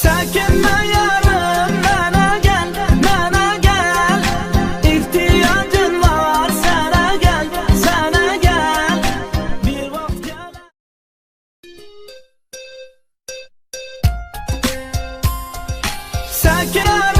Çəkinmə yarım, mənə gəl, mənə gəl. İhtiyacın var, sənə gəl, sənə gəl. Bir vaxt gəl. Çəkinmə